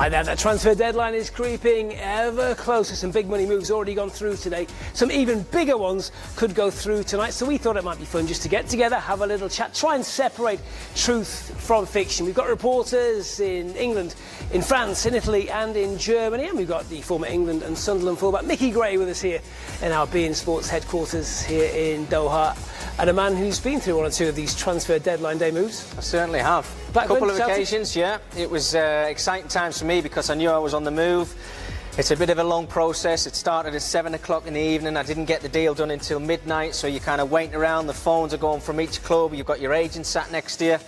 I know the transfer deadline is creeping ever closer. Some big money moves already gone through today. Some even bigger ones could go through tonight. So we thought it might be fun just to get together, have a little chat, try and separate truth from fiction. We've got reporters in England, in France, in Italy and in Germany. And we've got the former England and Sunderland fullback Mickey Gray with us here in our beIN Sports headquarters here in Doha. And a man who's been through one or two of these transfer deadline day moves. I certainly have. A couple of occasions, yeah. It was exciting times for me because I knew I was on the move. It's a bit of a long process. It started at 7 o'clock in the evening. I didn't get the deal done until midnight, so you're kind of waiting around. The phones are going from each club. You've got your agent sat next to you.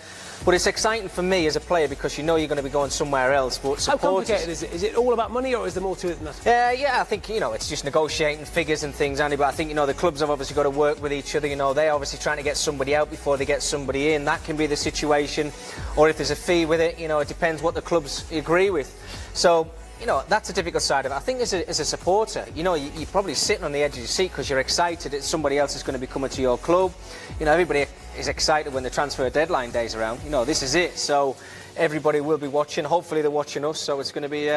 But it's exciting for me as a player because you know you're going to be going somewhere else. But how complicated is it? Is it all about money or is there more to it than that? Yeah, I think, it's just negotiating figures and things, Andy. But I think, the clubs have obviously got to work with each other. They're obviously trying to get somebody out before they get somebody in. That can be the situation. Or if there's a fee with it, it depends what the clubs agree with. So, that's a difficult side of it. I think as a supporter, you're probably sitting on the edge of your seat because you're excited that somebody else is going to be coming to your club. Everybody is excited when the transfer deadline day's around. This is it. So everybody will be watching. Hopefully they're watching us. So it's going to be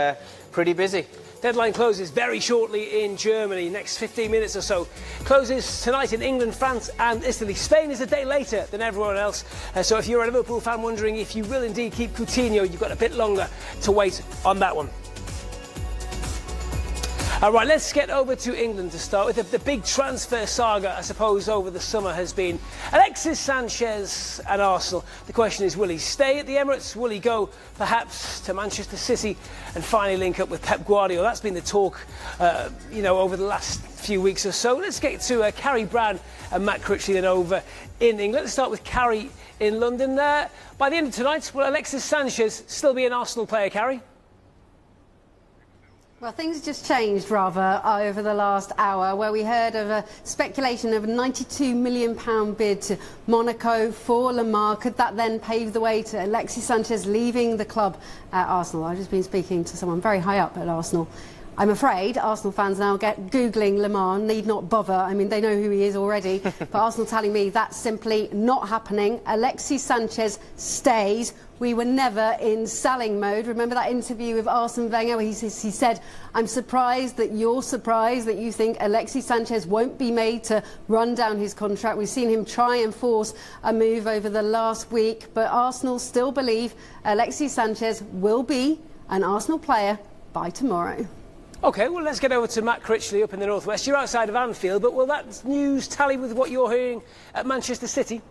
pretty busy. Deadline closes very shortly in Germany, next 15 minutes or so. Closes tonight in England, France and Italy. Spain is a day later than everyone else. So if you're a Liverpool fan wondering if you will indeed keep Coutinho, you've got a bit longer to wait on that one. All right, let's get over to England to start with. The big transfer saga, I suppose, over the summer has been Alexis Sanchez and Arsenal. The question is, will he stay at the Emirates? Will he go, perhaps, to Manchester City and finally link up with Pep Guardiola? That's been the talk, over the last few weeks or so. Let's get to Carrie Brown and Matt Critchley then over in England. Let's start with Carrie in London. By the end of tonight, will Alexis Sanchez still be an Arsenal player, Carrie? Well, things just changed rather over the last hour, where we heard of a speculation of a £92 million bid to Monaco for Lemar. Could that then pave the way to Alexis Sanchez leaving the club at Arsenal? I've just been speaking to someone very high up at Arsenal. I'm afraid Arsenal fans now get Googling Lemar, need not bother. I mean, they know who he is already. But Arsenal telling me that's simply not happening. Alexis Sanchez stays. We were never in selling mode. Remember that interview with Arsene Wenger where he said, I'm surprised that you think Alexis Sanchez won't be made to run down his contract. We've seen him try and force a move over the last week. But Arsenal still believe Alexis Sanchez will be an Arsenal player by tomorrow. OK, well, let's get over to Matt Critchley up in the northwest. You're outside of Anfield, but will that news tally with what you're hearing at Manchester City?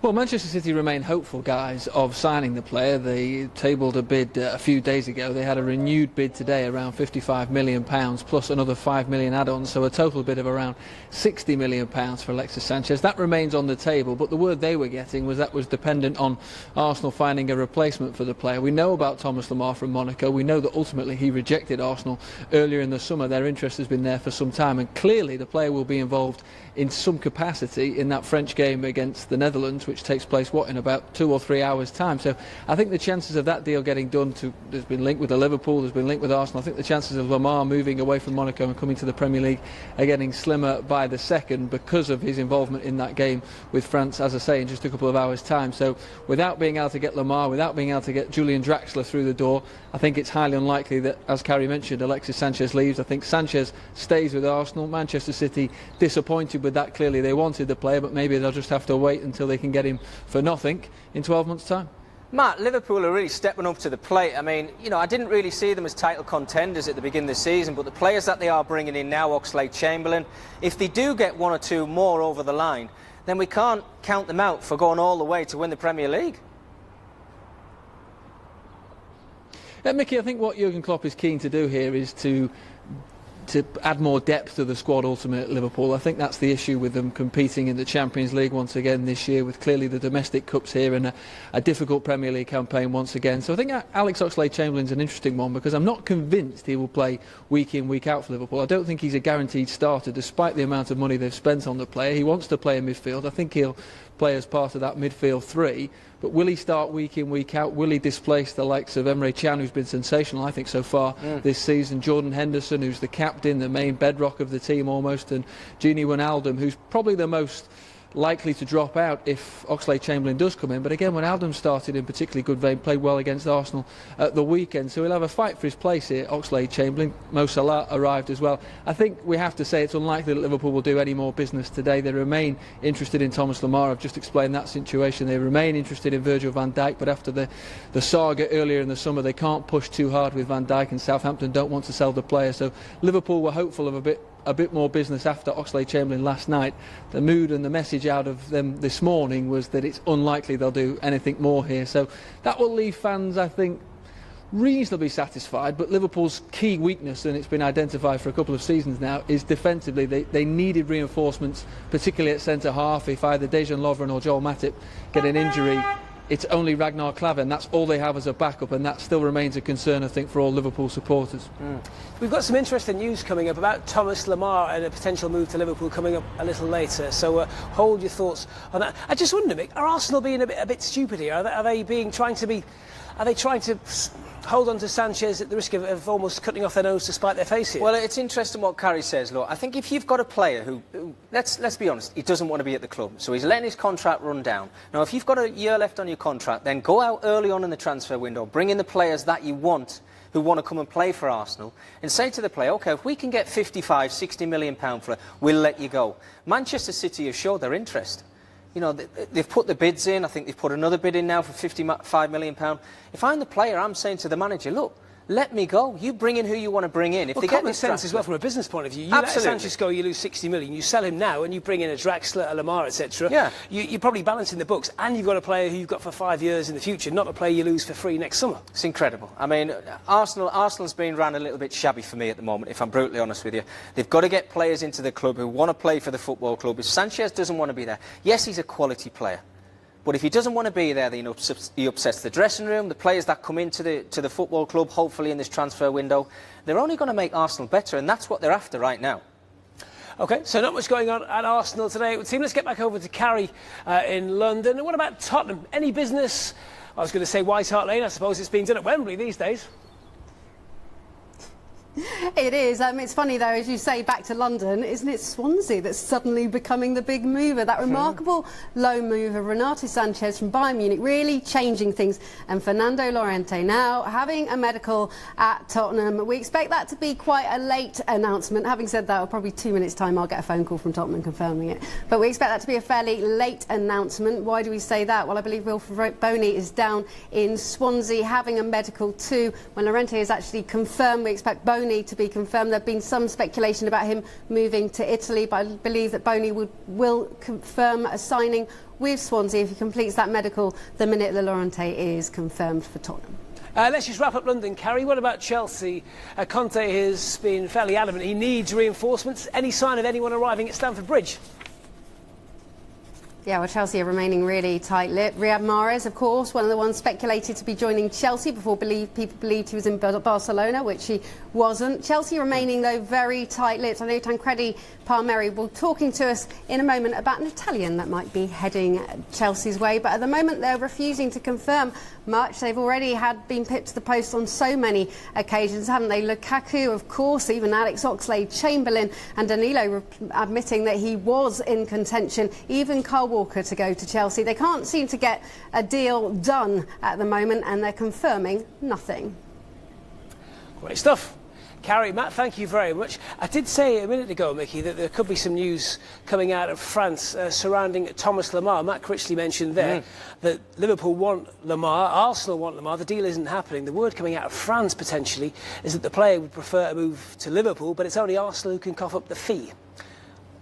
Well, Manchester City remain hopeful, guys, of signing the player. They tabled a bid a few days ago. They had a renewed bid today, around £55 million, plus another £5 million add-ons, so a total bid of around £60 million for Alexis Sanchez. That remains on the table, but the word they were getting was that was dependent on Arsenal finding a replacement for the player. We know about Thomas Lemar from Monaco. We know that ultimately he rejected Arsenal earlier in the summer. Their interest has been there for some time, and clearly the player will be involved in some capacity in that French game against the Netherlands, which takes place, in about 2 or 3 hours' time. So I think the chances of that deal getting done, there's been linked with the Liverpool, there's been linked with Arsenal. I think the chances of Lemar moving away from Monaco and coming to the Premier League are getting slimmer by the second because of his involvement in that game with France, as I say, in just a couple of hours' time. So without being able to get Lemar, without being able to get Julian Draxler through the door, I think it's highly unlikely that, as Carrie mentioned, Alexis Sanchez leaves. I think Sanchez stays with Arsenal. Manchester City disappointed with that. Clearly they wanted the player, but maybe they'll just have to wait until they can get him for nothing in 12 months' time. Matt, Liverpool are really stepping up to the plate. I mean, I didn't really see them as title contenders at the beginning of the season, but the players that they are bringing in now, Oxlade-Chamberlain, if they do get one or two more over the line, then we can't count them out for going all the way to win the Premier League. Mickey, I think what Jurgen Klopp is keen to do here is to add more depth to the squad ultimately at Liverpool. I think that's the issue with them competing in the Champions League once again this year, with clearly the domestic cups here and a difficult Premier League campaign once again. So I think Alex Oxlade-Chamberlain's an interesting one because I'm not convinced he will play week in, week out for Liverpool. I don't think he's a guaranteed starter despite the amount of money they've spent on the player. He wants to play in midfield. I think he'll play as part of that midfield three. But will he start week in, week out? Will he displace the likes of Emre Can, who's been sensational, I think, so far this season? Jordan Henderson, who's the captain, the main bedrock of the team almost, and Gini Wijnaldum, who's probably the most likely to drop out if Oxlade-Chamberlain does come in. But again, when Wijnaldum started in particularly good vein, played well against Arsenal at the weekend, so he'll have a fight for his place here. Oxlade-Chamberlain, Mo Salah arrived as well. I think we have to say it's unlikely that Liverpool will do any more business today. They remain interested in Thomas Lemar. I've just explained that situation. They remain interested in Virgil van Dijk, but after the saga earlier in the summer, they can't push too hard with Van Dijk, and Southampton don't want to sell the player. So Liverpool were hopeful of a bit more business after Oxlade-Chamberlain last night. The mood and the message out of them this morning was that it's unlikely they'll do anything more here. So that will leave fans, I think, reasonably satisfied. But Liverpool's key weakness, and it's been identified for a couple of seasons now, is defensively. They needed reinforcements, particularly at centre-half. If either Dejan Lovren or Joel Matip get an injury, it's only Ragnar Klavan. That's all they have as a backup, and that still remains a concern, I think, for all Liverpool supporters. We've got some interesting news coming up about Thomas Lemar and a potential move to Liverpool coming up a little later, so hold your thoughts on that. I just wonder, Mick, are Arsenal being a bit stupid here? Are they trying to hold on to Sanchez at the risk of almost cutting off their nose to spite their face here? Well, it's interesting what Carrie says. Look, I think if you've got a player who let's be honest, he doesn't want to be at the club, so he's letting his contract run down. Now, if you've got a year left on your contract, then go out early on in the transfer window, bring in the players that you want, who want to come and play for Arsenal, and say to the player, OK, if we can get 55, 60 million pounds for it, we'll let you go. Manchester City have showed their interest. You know, they've put the bids in. I think they've put another bid in now for £55 million. If I'm the player, I'm saying to the manager, look, let me go. You bring in who you want to bring in. If they common get sense as well from a business point of view. You let Sanchez go, you lose 60 million. You sell him now and you bring in a Draxler, a Lemar, etc. Yeah. You're probably balancing the books, and you've got a player who you've got for 5 years in the future, not a player you lose for free next summer. It's incredible. I mean, Arsenal's been ran a little bit shabby for me at the moment, if I'm brutally honest with you. They've got to get players into the club who want to play for the football club. If Sanchez doesn't want to be there, yes, he's a quality player. But if he doesn't want to be there, then he upsets the dressing room. The players that come into the football club, hopefully in this transfer window, they're only going to make Arsenal better, and that's what they're after right now. OK, so not much going on at Arsenal today. It would seem. Let's get back over to Carrie in London. And what about Tottenham? Any business? I was going to say White Hart Lane. I suppose it's being done at Wembley these days. It is. It's funny, though, as you say, back to London, isn't it Swansea that's suddenly becoming the big mover? That remarkable loan move of Renato Sanchez from Bayern Munich really changing things. And Fernando Llorente now having a medical at Tottenham. We expect that to be quite a late announcement. Having said that, probably 2 minutes' time I'll get a phone call from Tottenham confirming it. But we expect that to be a fairly late announcement. Why do we say that? Well, I believe Wilfred Boney is down in Swansea having a medical too. When Llorente is actually confirmed, we expect Boney to be confirmed. There have been some speculation about him moving to Italy, but I believe that Boney will confirm a signing with Swansea if he completes that medical the minute that Llorente is confirmed for Tottenham. Let's just wrap up London, Carrie. What about Chelsea? Conte has been fairly adamant he needs reinforcements. Any sign of anyone arriving at Stamford Bridge? Yeah, well, Chelsea are remaining really tight-lipped. Riyad Mahrez, of course, one of the ones speculated to be joining Chelsea before people believed he was in Barcelona, which he wasn't. Chelsea remaining, though, very tight-lipped. I know Tancredi Palmieri will be talking to us in a moment about an Italian that might be heading Chelsea's way. But at the moment, they're refusing to confirm much. They've already been pipped to the post on so many occasions, haven't they? Lukaku, of course, even Alex Oxlade-Chamberlain and Danilo admitting that he was in contention. Even Kyle Walker to go to Chelsea. They can't seem to get a deal done at the moment, and they're confirming nothing. Great stuff. Carrie, Matt, thank you very much. I did say a minute ago, Mickey, that there could be some news coming out of France surrounding Thomas Lemar. Matt Critchley mentioned there that Liverpool want Lemar, Arsenal want Lemar. The deal isn't happening. The word coming out of France, potentially, is that the player would prefer to move to Liverpool, but it's only Arsenal who can cough up the fee.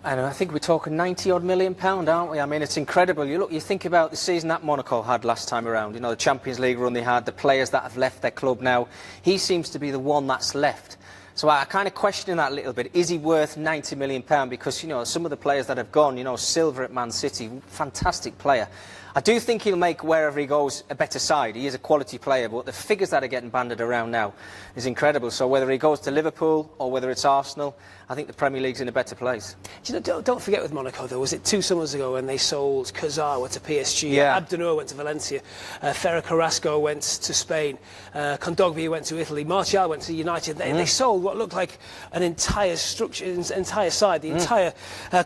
I think we're talking £90-odd million, aren't we? I mean, it's incredible. You think about the season that Monaco had last time around, you know, the Champions League run they had, the players that have left their club now. He seems to be the one that's left. So I kind of question that a little bit. Is he worth £90 million? Because, you know, some of the players that have gone, you know, Silva at Man City, fantastic player. I do think he'll make wherever he goes a better side. He is a quality player, but the figures that are getting banded around now is incredible. So whether he goes to Liverpool or whether it's Arsenal, I think the Premier League's in a better place. Do you know, don't forget with Monaco, though, was it 2 summers ago when they sold Kurzawa to PSG, Abdennour went to Valencia, Ferrer Carrasco went to Spain, Kondogbia went to Italy, Martial went to United. They sold what looked like an entire structure, entire side, the entire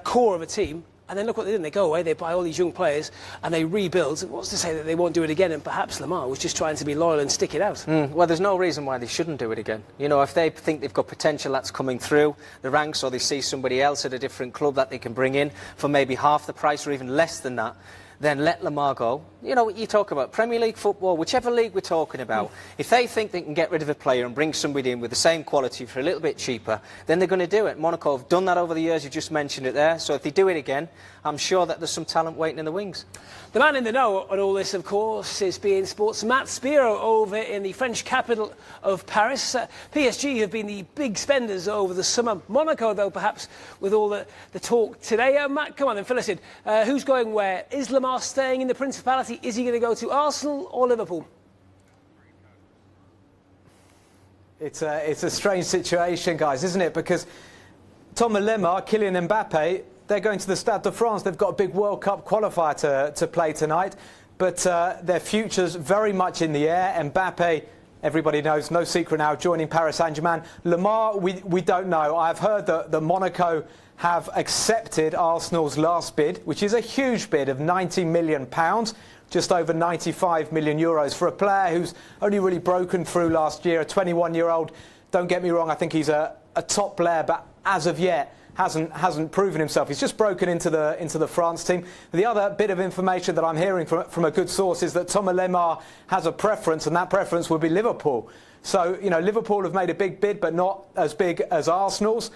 core of a team. And then look what they did. They go away, they buy all these young players, and they rebuild. What's to say that they won't do it again? And perhaps Lemar was just trying to be loyal and stick it out. Well, there's no reason why they shouldn't do it again. You know, if they think they've got potential that's coming through the ranks, or they see somebody else at a different club that they can bring in for maybe half the price or even less than that, then let Lemar go. You know, you talk about Premier League football, whichever league we're talking about. If they think they can get rid of a player and bring somebody in with the same quality for a little bit cheaper, then they're going to do it. Monaco have done that over the years, you just mentioned it there. So if they do it again, I'm sure that there's some talent waiting in the wings. The man in the know on all this, of course, is beIN Sports' Matt Spiro over in the French capital of Paris. PSG have been the big spenders over the summer. Monaco, though, perhaps with all the talk today. Matt, come on then, fill us in. Who's going where? Is Lemar staying in the Principality? Is he going to go to Arsenal or Liverpool? It's a strange situation, guys, isn't it? Because Thomas Lemar, Kylian Mbappe, they're going to the Stade de France. They've got a big World Cup qualifier to play tonight. But their future's very much in the air. Mbappe, everybody knows, no secret now, joining Paris Saint-Germain. Lemar, we don't know. I've heard that Monaco have accepted Arsenal's last bid, which is a huge bid of £90 million, just over 95 million euros for a player who's only really broken through last year, a 21-year-old. Don't get me wrong, I think he's a top player, but as of yet hasn't proven himself. He's just broken into the France team. The other bit of information that I'm hearing from a good source is that Thomas Lemar has a preference, and that preference would be Liverpool. So, you know, Liverpool have made a big bid, but not as big as Arsenal's.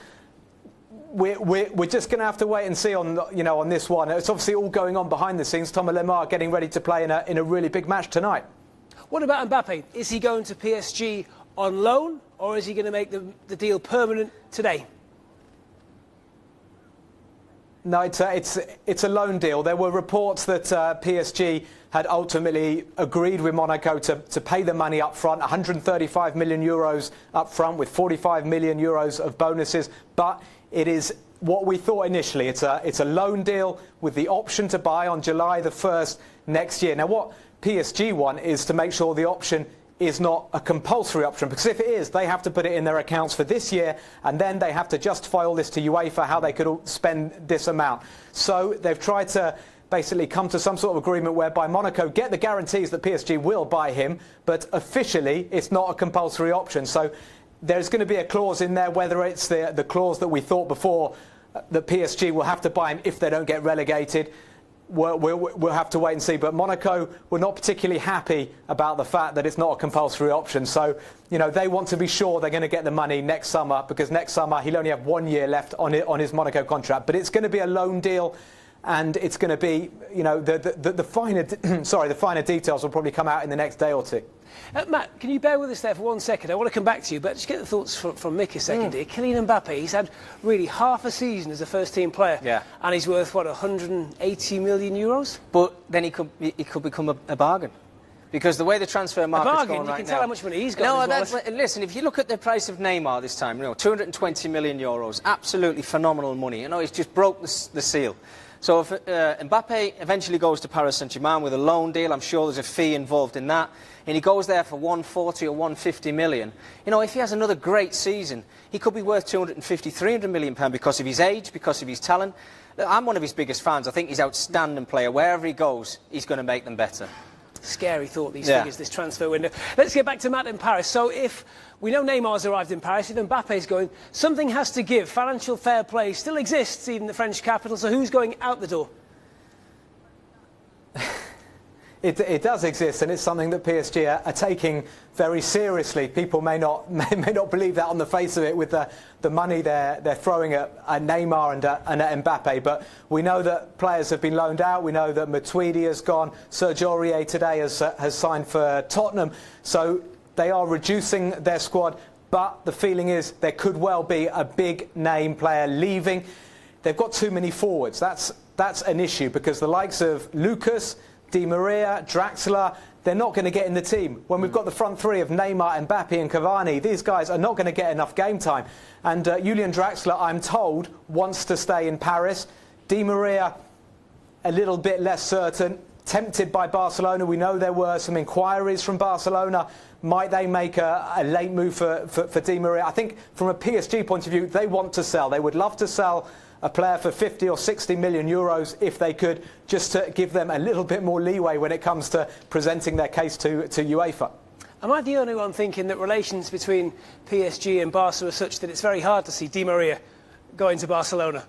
We're just going to have to wait and see on this one. It's obviously all going on behind the scenes. Thomas Lemar getting ready to play in a really big match tonight. What about Mbappe? Is he going to PSG on loan, or is he going to make the deal permanent today? No, it's a loan deal. There were reports that PSG had ultimately agreed with Monaco to pay the money up front, 135 million euros up front with 45 million euros of bonuses. But it is what we thought initially. It's a loan deal with the option to buy on July the 1st next year. Now, what PSG want is to make sure the option is not a compulsory option, because if it is, they have to put it in their accounts for this year, and then they have to justify all this to UEFA, how they could spend this amount. So they've tried to basically come to some sort of agreement whereby Monaco get the guarantees that PSG will buy him, but officially it's not a compulsory option. So there's going to be a clause in there, whether it's the clause that we thought before, that PSG will have to buy him if they don't get relegated. We'll have to wait and see. But Monaco were not particularly happy about the fact that it's not a compulsory option. So, you know, they want to be sure they're going to get the money next summer, because next summer he'll only have 1 year left on his Monaco contract. But it's going to be a loan deal, and it's going to be, you know, the finer details will probably come out in the next day or two. Matt, can you bear with us there for 1 second? I want to come back to you, but just get the thoughts from Mick a second here. Kylian Mbappe, he's had really half a season as a first-team player, and he's worth, 180 million euros? But then he could become a bargain. Because the way the transfer market's going right now... You can tell how much money he's got. Listen, if you look at the price of Neymar this time, 220 million euros, absolutely phenomenal money. He's just broke the seal. So if Mbappe eventually goes to Paris Saint-Germain with a loan deal, I'm sure there's a fee involved in that, and he goes there for 140 or 150 million. If he has another great season, he could be worth 250, 300 million pounds because of his age, because of his talent. I'm one of his biggest fans. I think he's an outstanding player. Wherever he goes, he's going to make them better. Scary thought, these figures, this transfer window. Let's get back to Matt in Paris. So if we know Neymar's arrived in Paris, if Mbappe's going, something has to give. Financial fair play still exists, even in the French capital, so who's going out the door? It does exist, and it's something that PSG are taking very seriously. People may not believe that on the face of it with the money they're throwing at Neymar and at Mbappe, but we know that players have been loaned out. We know that Matuidi has gone. Serge Aurier today has signed for Tottenham. So they are reducing their squad, but the feeling is there could well be a big name player leaving. They've got too many forwards. That's an issue, because the likes of Lucas, Di Maria, Draxler, they're not going to get in the team. When we've got the front three of Neymar, Mbappe and Cavani, these guys are not going to get enough game time. And Julian Draxler, I'm told, wants to stay in Paris. Di Maria, a little bit less certain, tempted by Barcelona. We know there were some inquiries from Barcelona. Might they make a late move for Di Maria? I think from a PSG point of view, they want to sell. They would love to sell a player for 50 or 60 million euros if they could, just to give them a little bit more leeway when it comes to presenting their case to UEFA. Am I the only one thinking that relations between PSG and Barca are such that it's very hard to see Di Maria going to Barcelona?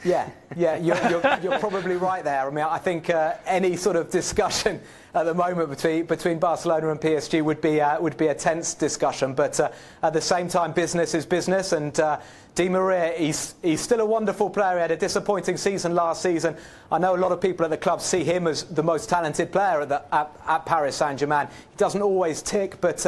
Yeah, you're probably right there. I mean, I think any sort of discussion at the moment between Barcelona and PSG would be a tense discussion. But at the same time, business is business, and Di Maria, he's still a wonderful player. He had a disappointing season last season. I know a lot of people at the club see him as the most talented player at Paris Saint-Germain. He doesn't always tick, but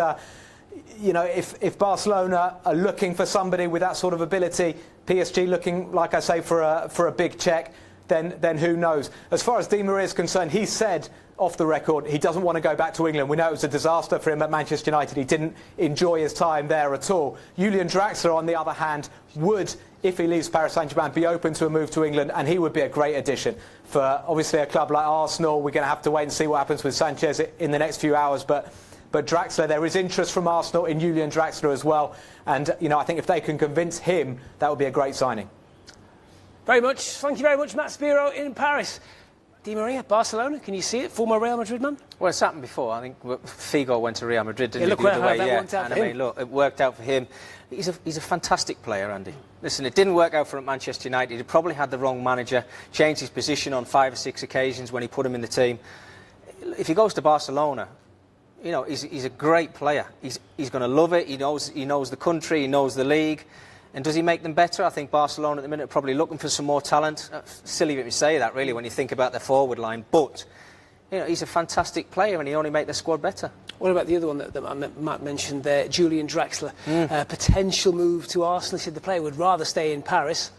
you know, if Barcelona are looking for somebody with that sort of ability, PSG looking, like I say, for a big check, then who knows? As far as Di Maria is concerned, he said off the record he doesn't want to go back to England. We know it was a disaster for him at Manchester United. He didn't enjoy his time there at all. Julian Draxler, on the other hand, would, if he leaves Paris Saint-Germain, be open to a move to England, and he would be a great addition for obviously a club like Arsenal. We're going to have to wait and see what happens with Sanchez in the next few hours, but Draxler, there is interest from Arsenal in Julian Draxler as well, and you know, I think if they can convince him, that would be a great signing. Very much. Thank you very much, Matt Spiro in Paris. Di Maria, Barcelona, can you see it? Former Real Madrid man? Well, it's happened before. I think Figo went to Real Madrid, didn't look he? how that worked out for him. I mean, look, it worked out for him. He's a fantastic player, Andy. Listen, it didn't work out for him at Manchester United. He probably had the wrong manager, changed his position on 5 or 6 occasions when he put him in the team. If he goes to Barcelona, you know, he's a great player. He's going to love it. He knows the country. He knows the league. And does he make them better? I think Barcelona at the minute are probably looking for some more talent. Silly of me to say that, really, when you think about their forward line. But you know, he's a fantastic player, and he only make the squad better. What about the other one that Matt mentioned there, Julian Draxler? Potential move to Arsenal. He said the player would rather stay in Paris.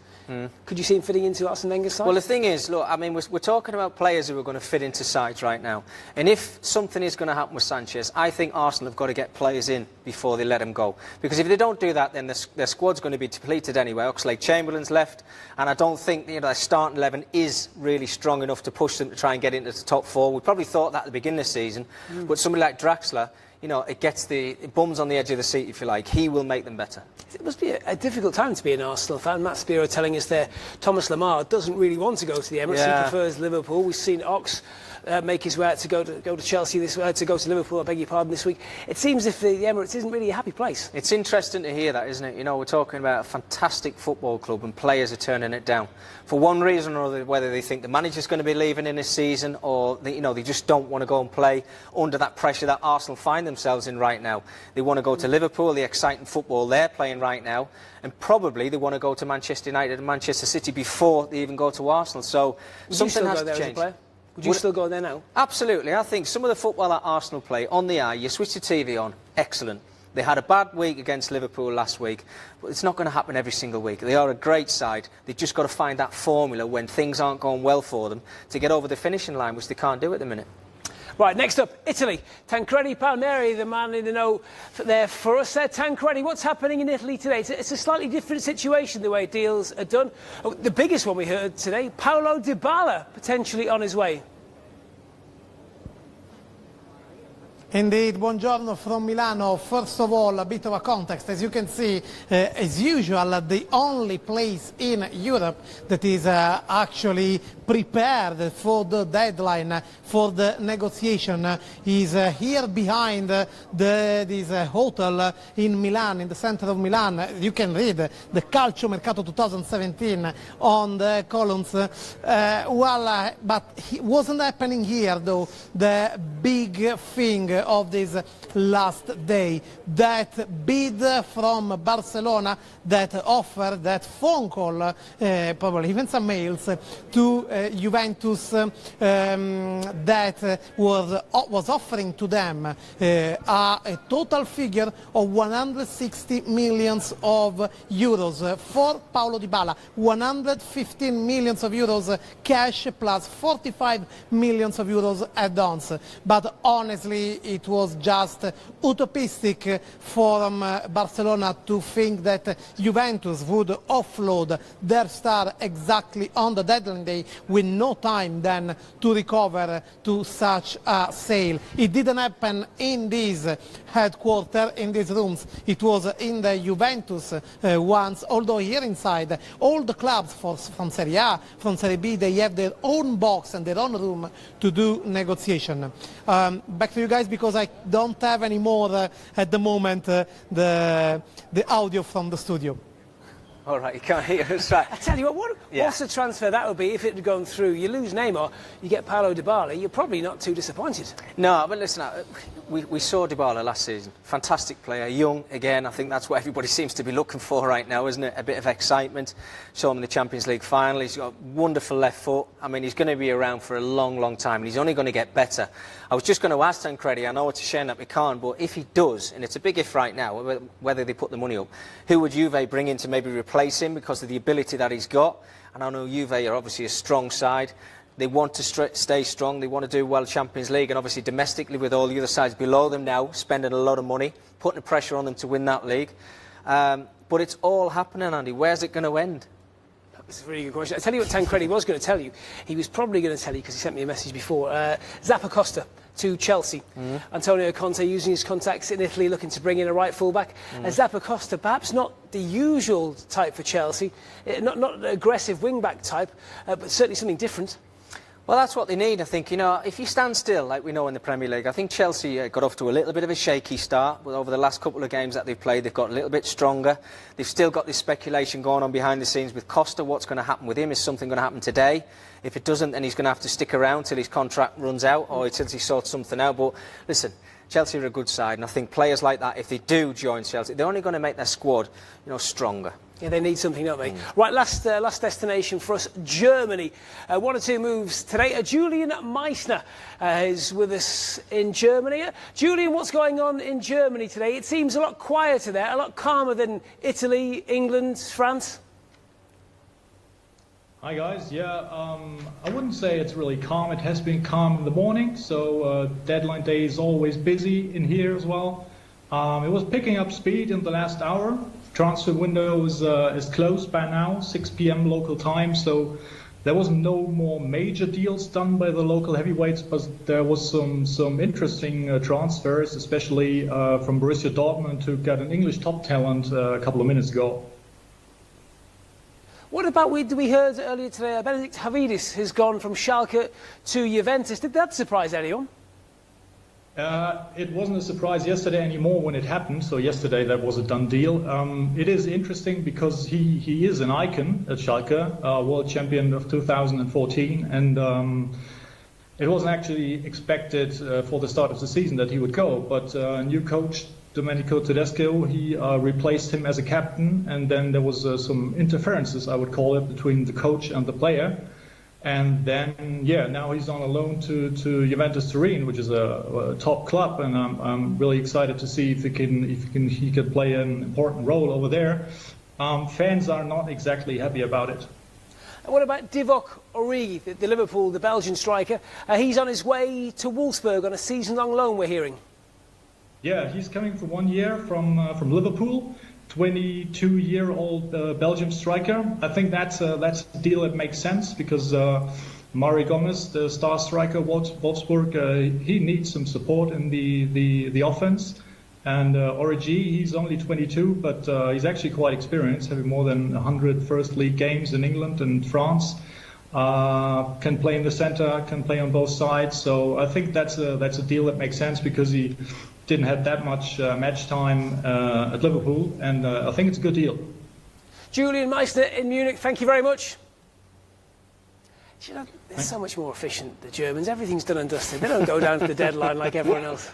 Could you see him fitting into Arsene Wenger's side? Well, the thing is, look, I mean, we're talking about players who are going to fit into sides right now. And if something is going to happen with Sanchez, I think Arsenal have got to get players in before they let him go. Because if they don't do that, then their squad's going to be depleted anyway. Oxlade-Chamberlain's left, and I don't think their starting 11 is really strong enough to push them to try and get into the top 4. We probably thought that at the beginning of the season. But somebody like Draxler, you know, it bums on the edge of the seat, if you like. He will make them better. It must be a difficult time to be an Arsenal fan. Matt Spiro telling us there, Thomas Lemar doesn't really want to go to the Emirates. Yeah. He prefers Liverpool. We've seen Ox make his way out to go to Chelsea to go to Liverpool, I beg your pardon, this week. It seems as if the Emirates isn't really a happy place. It's interesting to hear that, isn't it? You know, we're talking about a fantastic football club and players are turning it down. For one reason or other, whether they think the manager's going to be leaving in this season or they just don't want to go and play under that pressure that Arsenal find themselves in right now. They want to go to Liverpool, the exciting football they're playing right now, and probably they want to go to Manchester United and Manchester City before they even go to Arsenal. So something has to change. Would you still go there now? Absolutely. I think some of the football that Arsenal play on the eye, you switch the TV on, excellent. They had a bad week against Liverpool last week, but it's not going to happen every single week. They are a great side. They've just got to find that formula when things aren't going well for them to get over the finishing line, which they can't do at the minute. Right, next up, Italy. Tancredi Palmieri, the man in the know there for us. Tancredi, what's happening in Italy today? It's a slightly different situation, the way deals are done. Oh, the biggest one we heard today, Paulo Dybala, potentially on his way. Indeed, buongiorno from Milano. First of all, a bit of a context. As you can see, as usual, the only place in Europe that is actually prepared for the deadline for the negotiation is here behind this hotel in Milan, in the center of Milan. You can read the Calcio Mercato 2017 on the columns. But it wasn't happening here, though. The big thing of this last day, that bid from Barcelona, that offer, that phone call, probably even some mails to Juventus that was offering to them a total figure of 160 million of euros for Paulo Dybala, 115 million of euros cash plus 45 million of euros add-ons. But honestly, it was just utopistic from Barcelona to think that Juventus would offload their star exactly on the deadline day with no time then to recover to such a sale. It didn't happen in this headquarters, in these rooms. It was in the Juventus ones, although here inside all the clubs from Serie A, from Serie B, they have their own box and their own room to do negotiation. Back to you guys, because I don't have any more at the moment the audio from the studio. All right, you can't hear us, right. I tell you what's the transfer that would be if it had gone through? You lose Neymar, you get Paulo Dybala, you're probably not too disappointed. No, but listen, we saw Dybala last season. Fantastic player, young again. I think that's what everybody seems to be looking for right now, isn't it? A bit of excitement. Saw him in the Champions League final. He's got a wonderful left foot. I mean, he's going to be around for a long, long time, and he's only going to get better. I was just going to ask Tancredi, I know it's a shame that we can't, but if he does, and it's a big if right now, whether they put the money up, who would Juve bring in to maybe replace him because of the ability that he's got? And I know Juve are obviously a strong side. They want to stay strong. They want to do well Champions League, and obviously domestically with all the other sides below them now, spending a lot of money, putting the pressure on them to win that league. But it's all happening, Andy. Where's it going to end? That's a really good question. I'll tell you what Tancredi was going to tell you. He was probably going to tell you, because he sent me a message before, Zappacosta to Chelsea. Antonio Conte using his contacts in Italy, looking to bring in a right full-back. Zappacosta, perhaps not the usual type for Chelsea, not an aggressive wing-back type, but certainly something different. Well, that's what they need, I think. You know, if you stand still, like we know in the Premier League, I think Chelsea got off to a little bit of a shaky start, but over the last couple of games that they've played, they've got a little bit stronger. They've still got this speculation going on behind the scenes with Costa. What's going to happen with him? Is something going to happen today? If it doesn't, then he's going to have to stick around till his contract runs out, or till he sorts something out. But listen, Chelsea are a good side, and I think players like that, if they do join Chelsea, they're only going to make their squad, stronger. Yeah, they need something, don't they? Right, last destination for us, Germany. One or two moves today. Julian Meissner is with us in Germany. Julian, what's going on in Germany today? It seems a lot quieter there, a lot calmer than Italy, England, France. Hi guys, I wouldn't say it's really calm. It has been calm in the morning, so deadline day is always busy in here as well. It was picking up speed in the last hour. Transfer window is closed by now, 6 p.m. local time, so there was no more major deals done by the local heavyweights, but there was some interesting transfers, especially from Borussia Dortmund, who got an English top talent a couple of minutes ago. What about, we heard earlier today, Benedikt Havidis has gone from Schalke to Juventus. Did that surprise anyone? It wasn't a surprise yesterday anymore when it happened, so yesterday that was a done deal. It is interesting because he is an icon at Schalke, world champion of 2014, and it wasn't actually expected for the start of the season that he would go, but new coach Domenico Tedesco, he replaced him as a captain, and then there was some interferences, I would call it, between the coach and the player. And then, now he's on a loan to Juventus Turin, which is a top club, and I'm really excited to see if he can play an important role over there. Fans are not exactly happy about it. And what about Divock Origi, the Belgian striker? He's on his way to Wolfsburg on a season-long loan, we're hearing. Yeah, he's coming for 1 year from Liverpool. 22-year-old Belgian striker. I think that's a deal that makes sense because Mari Gomez, the star striker, Wolfsburg, he needs some support in the offense. And Origi, he's only 22, but he's actually quite experienced, having more than 100 first league games in England and France. Can play in the center, can play on both sides. So I think that's a deal that makes sense because he didn't have that much match time at Liverpool, and I think it's a good deal. Julian Meissner in Munich, thank you very much. They're so much more efficient, the Germans. Everything's done and dusted. They don't go down to the deadline like everyone else.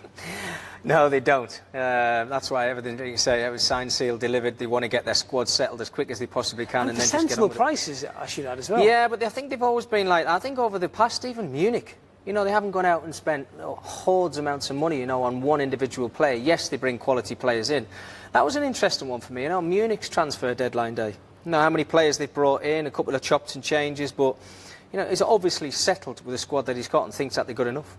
No, they don't. That's why everything you say, it was signed, sealed, delivered. They want to get their squad settled as quick as they possibly can, and then just get on with it. Sensible prices, I should add as well. Yeah, but I think they've always been like that. I think over the past, even Munich, they haven't gone out and spent hordes amounts of money, on one individual player. Yes, they bring quality players in. That was an interesting one for me. Munich's transfer deadline day. How many players they've brought in, a couple of chops and changes, but he's obviously settled with the squad that he's got and thinks that they're good enough.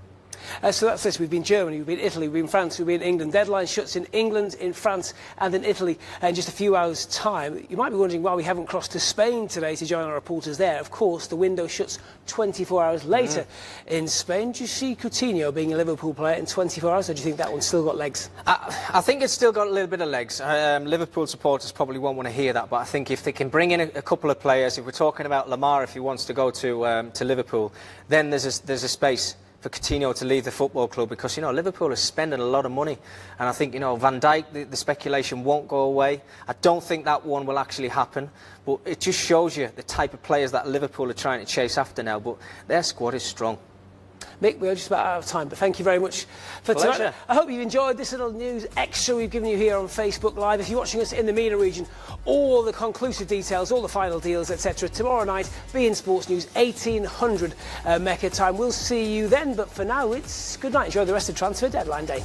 So that's this. We've been Germany, we've been Italy, we've been France, we've been England. Deadline shuts in England, in France and in Italy in just a few hours' time. You might be wondering why we haven't crossed to Spain today to join our reporters there. Of course, the window shuts 24 hours later in Spain. Do you see Coutinho being a Liverpool player in 24 hours, or do you think that one's still got legs? I think it's still got a little bit of legs. Liverpool supporters probably won't want to hear that, but I think if they can bring in a couple of players, if we're talking about Lemar, if he wants to go to Liverpool, then there's a space for Coutinho to leave the football club, because, you know, Liverpool is spending a lot of money, and I think, you know, Van Dijk, the speculation won't go away. I don't think that one will actually happen, but it just shows you the type of players that Liverpool are trying to chase after now, but their squad is strong. Mick, we're just about out of time, but thank you very much for tonight. I hope you've enjoyed this little news extra we've given you here on Facebook Live. If you're watching us in the MENA region, all the conclusive details, all the final deals, etc. tomorrow night, beIN Sports News, 1800 Mecca time. We'll see you then, but for now, it's good night. Enjoy the rest of Transfer Deadline Day.